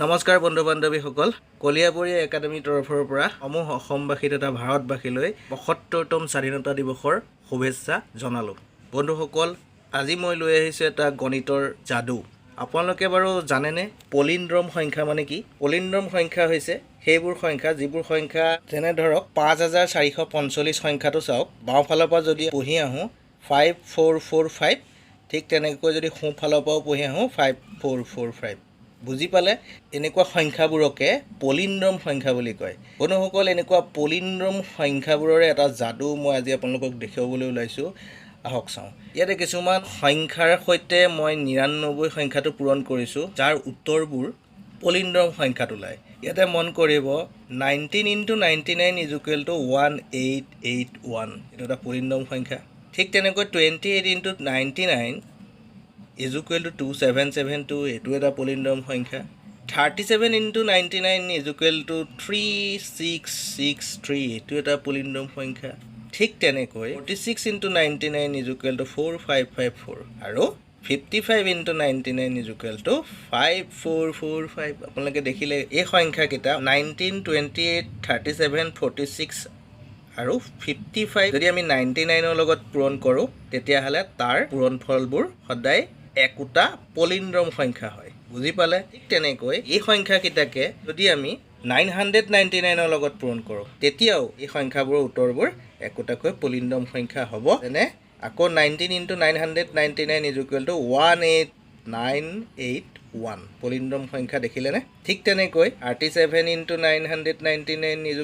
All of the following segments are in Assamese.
নমস্কাৰ বন্ধু বান্ধৱীসকল কলিয়াবৰী একাডেমীৰ তৰফৰ পৰা সমূহ অসমবাসী তথা ভাৰতবাসীলৈ ৭৫তম স্বাধীনতা দিৱসৰ শুভেচ্ছা জনালোঁ। বন্ধুসকল আজি মই লৈ আহিছোঁ এটা গণিতৰ যাদু। আপোনালোকে বাৰু জানেনে পলিন্দ্ৰম সংখ্যা মানে কি? পলিন্দ্ৰম সংখ্যা হৈছে সেইবোৰ সংখ্যা যিবোৰ সংখ্যা যেনে ধৰক ৫,৪৪৫ সংখ্যাটো চাওক, বাওঁফালৰ পৰা যদি পঢ়ি আহোঁ 5445, ঠিক তেনেকৈ যদি সোঁফালৰ পৰাও পঢ়ি আহোঁ 5445। বুজি পালে? এনেকুৱা সংখ্যাবোৰকে পলিন্দ্ৰম সংখ্যা বুলি কয়। বন্ধুসকল এনেকুৱা পলিন্দ্ৰম সংখ্যাবোৰৰে এটা যাদু মই আজি আপোনালোকক দেখুৱাবলৈ ওলাইছোঁ। আহক চাওঁ। ইয়াতে কিছুমান সংখ্যাৰ সৈতে মই ৯৯ সংখ্যাটো পূৰণ কৰিছোঁ, যাৰ উত্তৰবোৰ পলিন্দ্ৰম সংখ্যাত ওলায়। ইয়াতে মন কৰিব 19 × 99 = 1881, এইটো এটা পলিন্দ্ৰম সংখ্যা। ঠিক তেনেকৈ 28 × 99 = 2772, এইটো এটা পলিন্দ্ৰম সংখ্যা। 37 × 99 = 3663, এইটো এটা পলিন্দ্ৰম সংখ্যা। ঠিক তেনেকৈ 46 × 99 = 4554 আৰু 55 × 99 = 5445। আপোনালোকে দেখিলে এই সংখ্যাকেইটা 19, 28, 37, 46 আৰু 55 যদি আমি 99ৰ লগত পূৰণ কৰোঁ তেতিয়াহ'লে তাৰ পূৰণফলবোৰ সদায় একোটা পলিন্দ্ৰম সংখ্যা হয়। বুজি পালে? ঠিক তেনেকৈ এই সংখ্যাকেইটাকে যদি আমি 999ৰ লগত পূৰণ কৰোঁ তেতিয়াও এই সংখ্যাবোৰৰ উত্তৰবোৰ একোটাকৈ পলিন্দ্ৰম সংখ্যা হ'ব। যেনে আকৌ 19 × 999 = 18981, পলিন্দ্ৰম সংখ্যা দেখিলেনে? ঠিক তেনেকৈ 37 × 999 =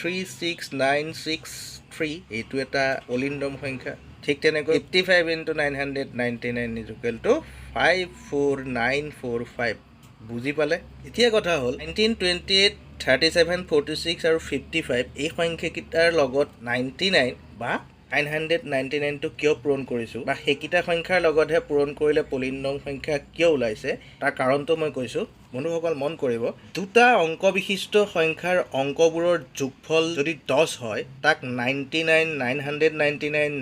36963, এইটো এটা পলিন্দ্ৰম সংখ্যা। ঠিক তেনেকৈ 55 × 999 = 54945। বুজি পালে? এতিয়া কথা হ'ল 19, 28, 37, 46 আৰু 55 এই সংখ্যাকেইটাৰ লগত 99 বা 999টো কিয় পূৰণ কৰিছোঁ বা সেইকেইটা সংখ্যাৰ লগতহে পূৰণ কৰিলে পলিন্দ্ৰম সংখ্যা কিয় ওলাইছে তাৰ কাৰণটো মই কৈছোঁ। বন্ধুসকল মন কৰিব, দুটা অংক বিশিষ্ট সংখ্যাৰ অংকবোৰৰ যোগফল যদি 10 হয় তাক 99, 999,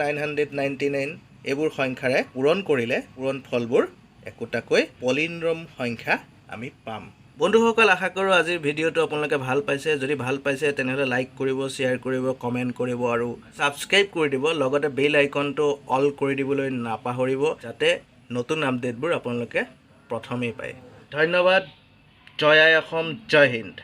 9999 এইবোৰ সংখ্যাৰে পূৰণ কৰিলে পূৰণফলবোৰ একোটাকৈ পলিন্দ্ৰম সংখ্যা আমি পাম। বন্ধুসকল আশা কৰোঁ আজিৰ ভিডিঅ'টো আপোনালোকে ভাল পাইছে। যদি ভাল পাইছে তেনেহ'লে লাইক কৰিব, শ্বেয়াৰ কৰিব, কমেণ্ট কৰিব আৰু ছাবস্ক্ৰাইব কৰি দিব। লগতে বেল আইকনটো অল কৰি দিবলৈ নাপাহৰিব যাতে নতুন আপডেটবোৰ আপোনালোকে প্ৰথমেই পায়। ধন্যবাদ। জয় আই অসম, জয় হিন্দ।